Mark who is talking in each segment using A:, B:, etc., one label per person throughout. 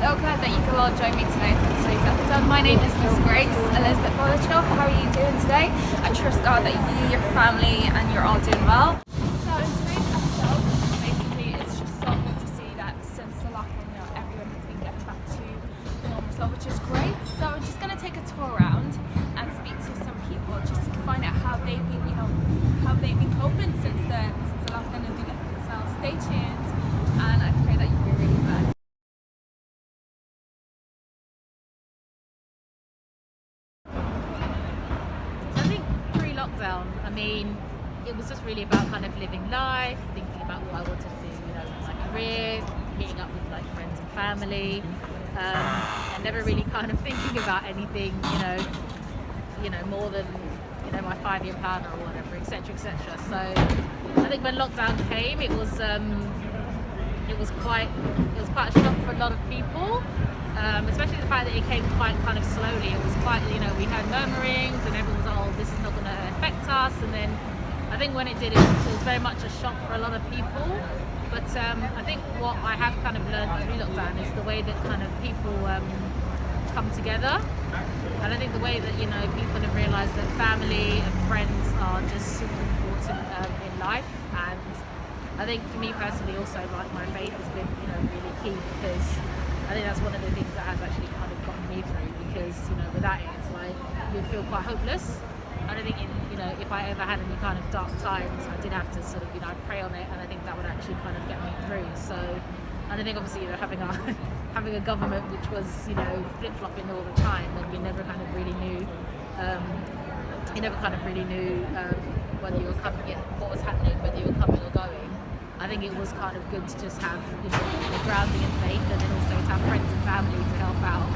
A: so glad that you could all join me today for today's episode. My name is Miss Grace Elizabeth Bolichko. How are you doing today? I trust God that you, your family, and you're all doing well. So in today's episode, basically, it's just so good to see that since the lockdown, everyone has been getting back to the normal stuff, which is great. So I'm just going to take a tour around and speak to some people just to find out how they've been, how they've been coping since the lockdown has been lifted. So stay tuned, and I pray that you'll be really blessed.
B: Lockdown, I mean, it was just really about kind of living life, thinking about what I wanted to do, with my career, meeting up with like friends and family, and never really kind of thinking about anything, more than my 5-year plan or whatever, etc., etc. So I think when lockdown came, it was quite a shock for a lot of people. Especially the fact that it came quite kind of slowly. It was quite, we heard murmurings and everyone was like, oh, this is not going to affect us. And then I think when it did, it was very much a shock for a lot of people. But I think what I have kind of learned through lockdown is the way that kind of people come together. And I think the way that, people have realised that family and friends are just super important in life. And I think for me personally also, like, my faith has been, really key, because I think that's one of the things that has actually kind of gotten me through, because without it, it's like you'd feel quite hopeless. And I think if I ever had any kind of dark times, I did have to sort of pray on it, and I think that would actually kind of get me through. So, and I think obviously having a government which was flip flopping all the time, and we never kind of really knew, whether you were coming in, what was happening, whether you were coming or going. I think it was kind of good to just have the grounding in faith, and then also to have friends and family to help out.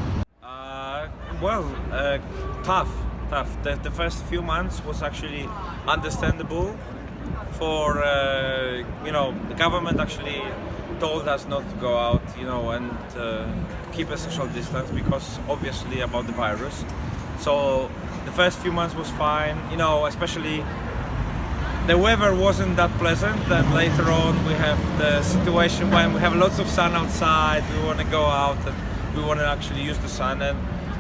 C: Tough. The first few months was actually understandable. For the government actually told us not to go out, and keep a social distance, because obviously about the virus. So the first few months was fine, especially. The weather wasn't that pleasant. Then later on we have the situation when we have lots of sun outside, we want to go out and we want to actually use the sun. And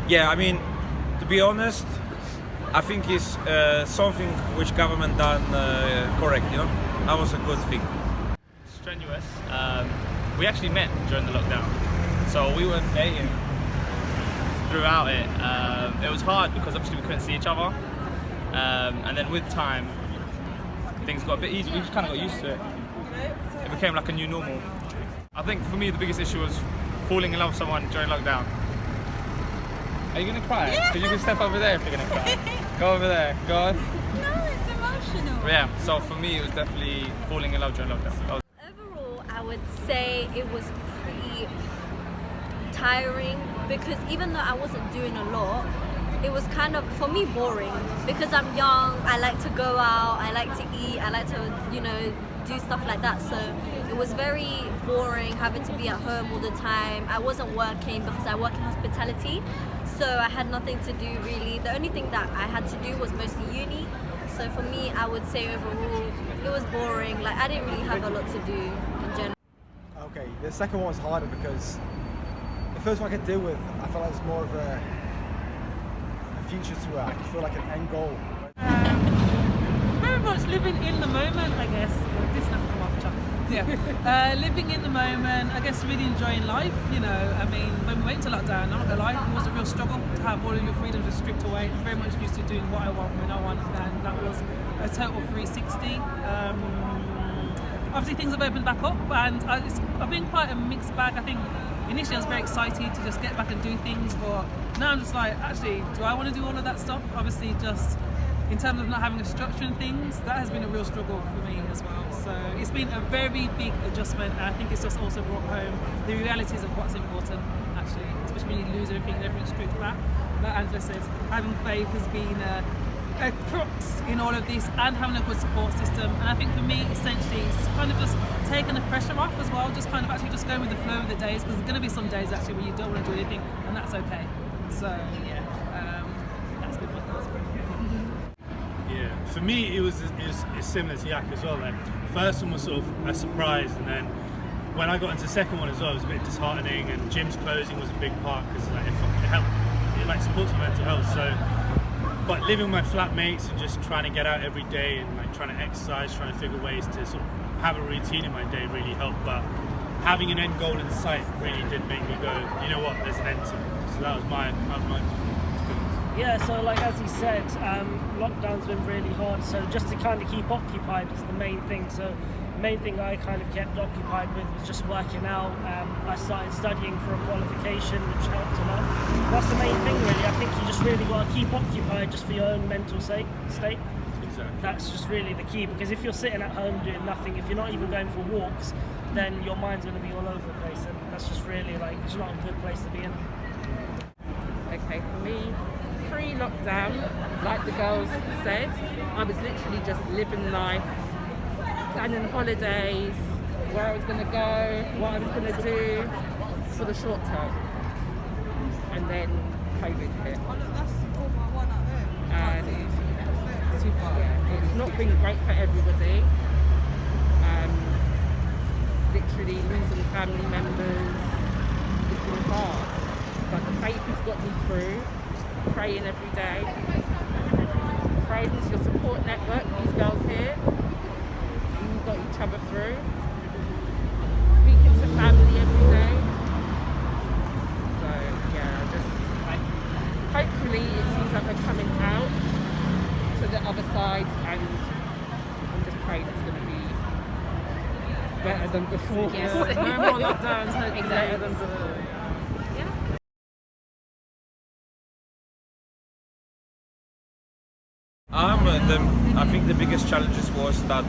C: yeah, I mean, to be honest, I think it's something which government done correct, that was a good thing.
D: Strenuous. We actually met during the lockdown, so we were dating throughout it. It was hard because obviously we couldn't see each other, and then with time things got a bit easier. We just kind of got used to it. It became like a new normal. I think for me the biggest issue was falling in love with someone during lockdown. Are you gonna cry?
E: Yeah.
D: Because you can step over there if you're gonna cry. Go over there. Go on.
E: No, it's emotional.
D: But yeah. So for me, it was definitely falling in love during lockdown.
F: Overall, I would say it was pretty tiring, because even though I wasn't doing a lot, it was kind of, for me, boring, because I'm young, I like to go out, I like to eat, I like to, do stuff like that. So it was very boring having to be at home all the time. I wasn't working because I work in hospitality, so I had nothing to do really. The only thing that I had to do was mostly uni. So for me, I would say overall, it was boring. Like, I didn't really have a lot to do in general.
G: Okay, the second one was harder because the first one I could deal with, I felt like it was more of a future to it. I could feel like an end goal.
H: Very much living in the moment, I guess. This never come off, Chuck. Yeah. Living in the moment, I guess really enjoying life, I mean, when we went to lockdown, I'm not gonna lie, it was a real struggle to have all of your freedoms just stripped away. I'm very much used to doing what I want when I want, and that was a total 360. Obviously things have opened back up, and I've been quite a mixed bag. I think initially I was very excited to just get back and do things, but now I'm just like, actually, do I want to do all of that stuff? Obviously, just in terms of not having a structure and things, that has been a real struggle for me as well. So it's been a very big adjustment, and I think it's just also brought home the realities of what's important, actually, especially when you lose everything and everything's stripped back. Like Angela said, having faith has been a crux in all of this, and having a good support system. And I think for me, essentially, it's kind of just taking the pressure off as well, just kind of actually just going with the flow of the days, because there's going to be some days actually where you don't want to do anything, and that's okay. So yeah, that's been my thoughts.
I: Yeah, for me it's similar to Yak as well. Like, first one was sort of a surprise, and then when I got into the second one as well, it was a bit disheartening, and gyms closing was a big part because like, it like supports my mental health. So, but living with my flatmates and just trying to get out every day and like trying to exercise, trying to figure ways to sort of have a routine in my day really helped. But having an end goal in sight really did make me go, you know what, there's an end to it. So that was my experience.
J: Yeah, so like as he said, lockdown's been really hard, so just to kind of keep occupied is the main thing. So the main thing I kind of kept occupied with was just working out. I started studying for a qualification, which helped a lot. That's the main thing really. I think you just really got to keep occupied just for your own mental state.
I: Exactly.
J: That's just really the key, because if you're sitting at home doing nothing, if you're not even going for walks, then your mind's going to be all over the place, and that's just really like, it's not a good place to be in.
K: Okay, for me, pre-lockdown, like the girls said, I was literally just living life, planning holidays, where I was going to go, what I was going to do for the short term. And then COVID hit. And it's not been great for everybody. Literally losing family members, it's been hard. But the faith has got me through. Praying every day. Friends, your support network, these girls here. We've got each other through. Speaking to family every day. So yeah, hopefully it seems like we're coming out to the other side, and I'm just praying it's going to be better than before.
B: Yes.
K: No more lockdowns, hopefully better than before.
C: I think the biggest challenges was that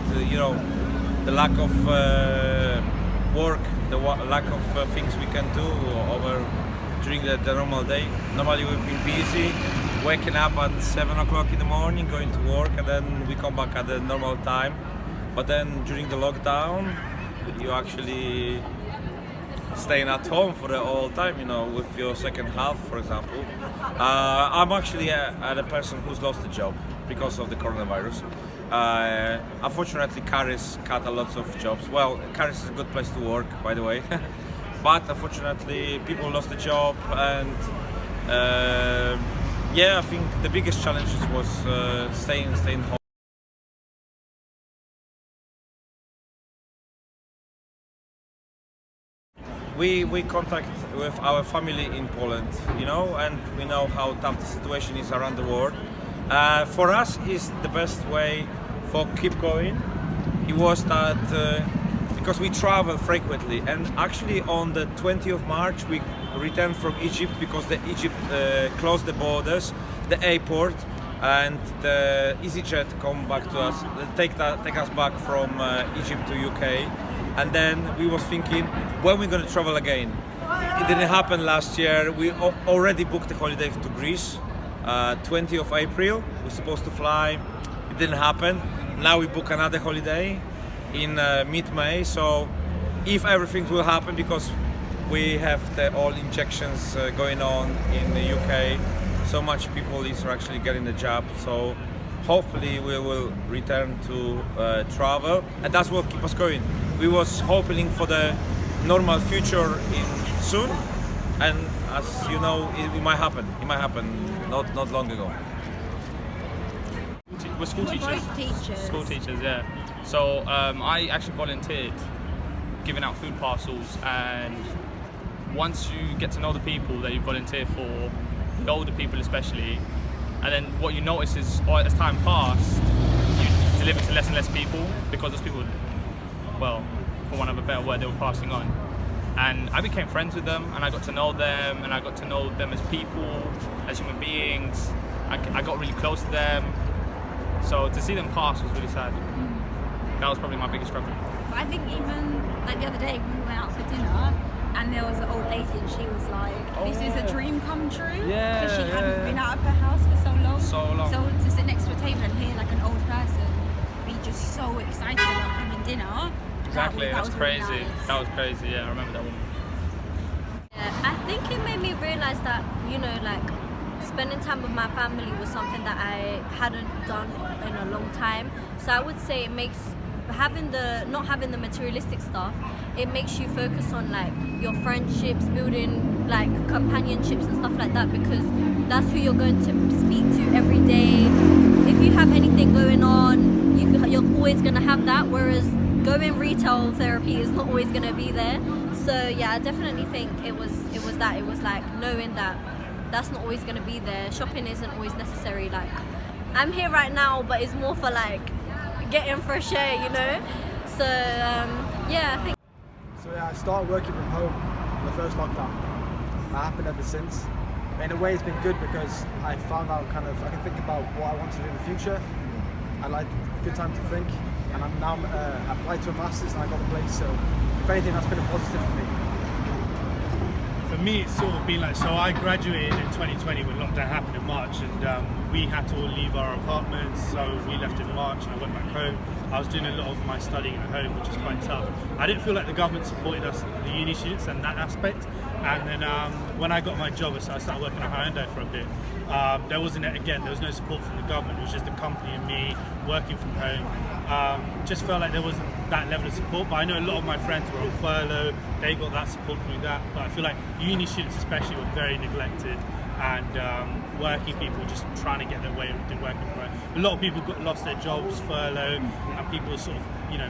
C: the lack of work, the lack of things we can do during the normal day. Normally we've been busy, waking up at 7 o'clock in the morning, going to work, and then we come back at the normal time. But then during the lockdown, you actually staying at home for the whole time, with your second half, for example. I'm actually a person who's lost a job because of the coronavirus. Unfortunately, Caris cut a lot of jobs. Well, Caris is a good place to work, by the way. But unfortunately, people lost a job, and I think the biggest challenges was staying home. We contact with our family in Poland, and we know how tough the situation is around the world. For us, is the best way for keep going. It was that because we travel frequently, and actually on the 20th of March we returned from Egypt because Egypt closed the borders, the airport, and the EasyJet come back to us, take us back from Egypt to UK. And then we was thinking, when we're going to travel again? It didn't happen last year. We already booked a holiday to Greece, 20th of April. We're supposed to fly. It didn't happen. Now we book another holiday in mid-May. So if everything will happen, because we have all injections going on in the UK, so much people is actually getting the jab. So hopefully we will return to travel, and that's what keep us going. We was hoping for the normal future soon, and as you know, it might happen. It might happen not long ago.
D: We're school teachers. School teachers, yeah. So I actually volunteered giving out food parcels, and once you get to know the people that you volunteer for, the older people especially, and then what you notice is, as time passed, you deliver to less and less people, because those people, well, for want of a better word, they were passing on. And I became friends with them, and I got to know them, and I got to know them as people, as human beings. I got really close to them. So to see them pass was really sad. That was probably my biggest struggle.
E: I think even like the other day we went out for dinner, and there was an old lady, and she was like, "This is a dream come true."
C: Yeah,
E: because she hadn't been out of her house for so long.
C: So
E: to sit next to a table and hear like an old person be just so excited about having dinner.
D: Exactly, that's crazy.
E: Really nice.
D: That was crazy. Yeah, I remember that one.
F: Yeah, I think it made me realize that spending time with my family was something that I hadn't done in a long time. So I would say it makes not having the materialistic stuff, it makes you focus on like your friendships, building like companionships and stuff like that, because that's who you're going to speak to every day. If you have anything going on, you're always going to have that, whereas going retail therapy is not always going to be there. So yeah, I definitely think it was like knowing that that's not always going to be there. Shopping isn't always necessary. Like, I'm here right now, but it's more for like getting fresh air, you know. So yeah, I think.
G: So yeah, I started working from home in the first lockdown. That happened ever since. In a way, it's been good because I found out I can think about what I want to do in the future. I like a good time to think, and I'm now applied to a master's and I got a place. So if anything, that's been a positive for me.
I: For me, it's sort of been like, so I graduated in 2020 when lockdown happened in March, and we had to all leave our apartments, so we left in March and I went back home. I was doing a lot of my studying at home, which was quite tough. I didn't feel like the government supported us, the uni students, and that aspect. And then when I got my job, so I started working at Hyundai for a bit. There was no support from the government. It was just the company and me working from home. Just felt like there wasn't that level of support, but I know a lot of my friends were on furlough, they got that support through that, but I feel like uni students especially were very neglected, and working people just trying to get their way of working from home. A lot of people lost their jobs, furlough, and people sort of,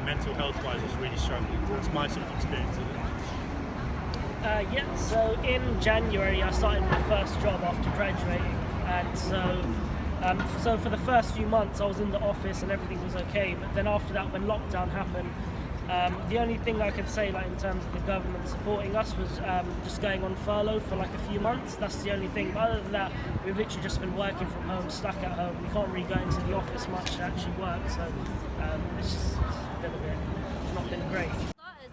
I: mental health wise was really struggling. That's my sort of experience of it.
J: Yeah, so in January I started my first job after graduating, and so for the first few months I was in the office and everything was okay, but then after that, when lockdown happened, the only thing I could say, like in terms of the government supporting us, was just going on furlough for like a few months. That's the only thing. But other than that, we've literally just been working from home, stuck at home. We can't really go into the office much to actually work, so it's just not been great.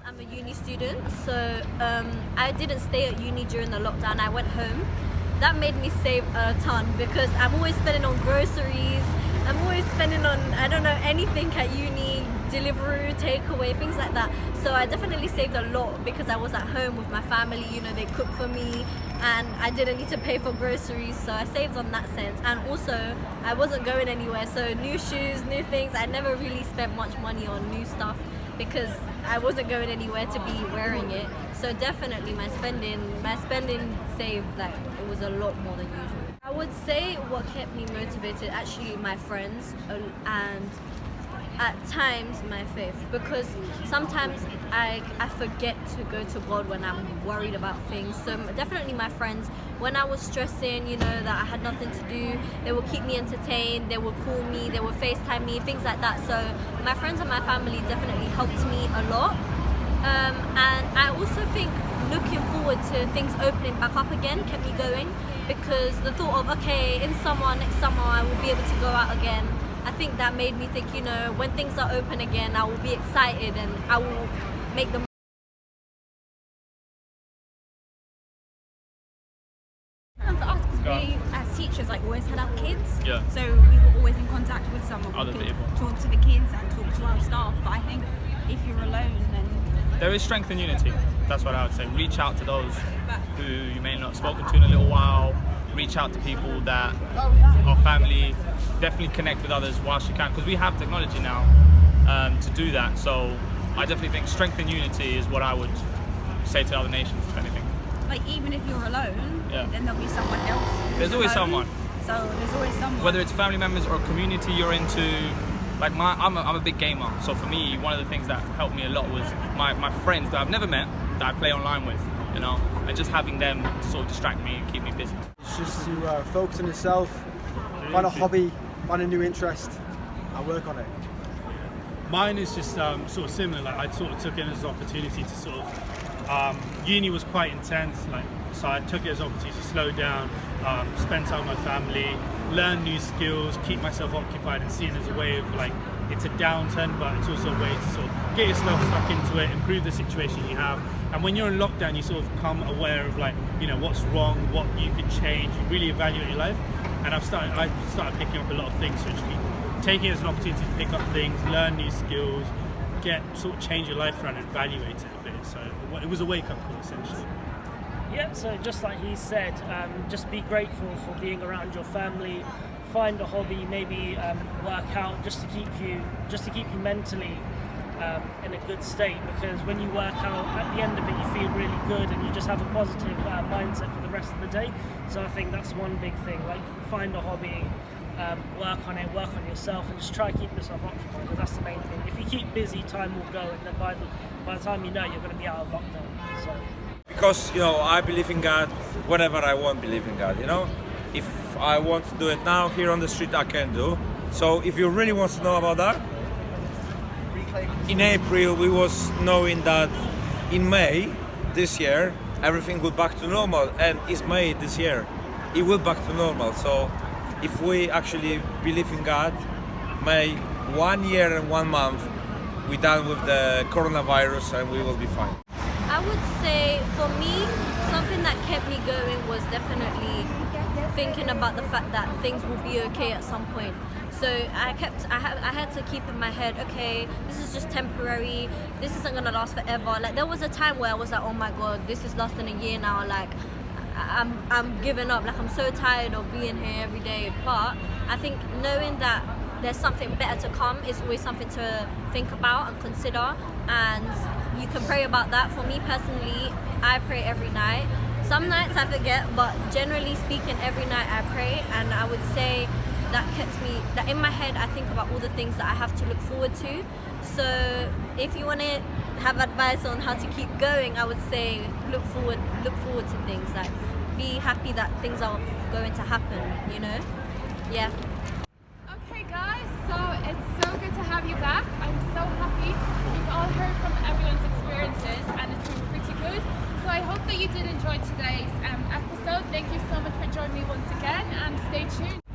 F: I'm a uni student, so I didn't stay at uni during the lockdown. I went home. That made me save a ton because I'm always spending on groceries. I'm always spending on, I don't know, anything at uni, Deliveroo, takeaway, things like that. So I definitely saved a lot because I was at home with my family, they cook for me and I didn't need to pay for groceries, so I saved on that sense. And also, I wasn't going anywhere, so new shoes, new things. I never really spent much money on new stuff because I wasn't going anywhere to be wearing it. So definitely my spending saved, like, it was a lot more than usual. I would say what kept me motivated, actually my friends, and at times my faith, because sometimes I forget to go to God when I'm worried about things. So definitely my friends, when I was stressing, that I had nothing to do, they would keep me entertained, they would call me, they would FaceTime me, things like that. So my friends and my family definitely helped me a lot. And I also think looking forward to things opening back up again kept me going, because the thought of, okay, next summer I will be able to go out again. I think that made me think, when things are open again, I will be excited and I will make the
E: And for us, because we as teachers always had our kids,
D: Yeah.
E: so we were always in contact with someone.
D: Other
E: We could
D: people.
E: talk to the kids and talk to our staff. But I think if you're alone, then
D: There is strength in unity. That's what I would say. Reach out to those who you may not have spoken to in a little while. Reach out to people that are family. Definitely connect with others whilst you can, because we have technology now to do that. So I definitely think strength in unity is what I would say to other nations, if anything.
E: even if you're alone,
D: Yeah.
E: then there'll be someone else. who's
D: There's always
E: alone.
D: someone.
E: So there's always someone.
D: Whether it's family members or a community you're into. Like I'm a big gamer, so for me, one of the things that helped me a lot was my friends that I've never met, that I play online with, and just having them to sort of distract me and keep me busy.
G: It's just to focus on yourself, find a hobby, find a new interest, and work on it.
I: Mine is just sort of similar. Like, I sort of took it as an opportunity to sort of uni was quite intense. So I took it as an opportunity to slow down, spend time with my family, learn new skills, keep myself occupied, and see it as a way of it's a downturn, but it's also a way to sort of get yourself stuck into it, improve the situation you have. And when you're in lockdown, you sort of become aware of what's wrong, what you could change. You really evaluate your life. And I started picking up a lot of things. So just taking it as an opportunity to pick up things, learn new skills, change your life around and evaluate it a bit. So it was a wake-up call, essentially.
J: Yeah, so just like he said, just be grateful for being around your family. Find a hobby, maybe work out, just to keep you mentally in a good state, because when you work out, at the end of it you feel really good and you just have a positive mindset for the rest of the day. So I think that's one big thing, like find a hobby, work on it, work on yourself, and just try to keep yourself occupied, because that's the main thing. If you keep busy, time will go, and then by the time you know, you're going to be out of lockdown. So.
C: Because, you know, I believe in God whenever I want to believe in God, you know. If I want to do it now here on the street, I can do. So if you really want to know about that, in April we was knowing that in May this year everything will back to normal, and it's May this year, it will back to normal. So if we actually believe in God, May 1 year and 1 month we're done with the coronavirus and we will be fine.
F: I would say for me, something that kept me going was definitely thinking about the fact that things will be okay at some point. So I had to keep in my head, okay, this is just temporary, this isn't gonna last forever. Like there was a time where I was like, oh my god, this is lasting a year now, like I'm giving up, like I'm so tired of being here every day. But I think knowing that there's something better to come is always something to think about and consider, and you can pray about that. For me personally, I pray every night. Some nights I forget, but generally speaking, every night I pray, and I would say that keeps me, that in my head I think about all the things that I have to look forward to. So if you want to have advice on how to keep going, I would say look forward to things, like be happy that things are going to happen, you know? Yeah.
A: Okay guys, so it's so good to have you back. I'm so happy. We've all heard from everyone's experiences and it's been pretty good. So I hope that you did enjoy today's episode. Thank you so much for joining me once again, and stay tuned.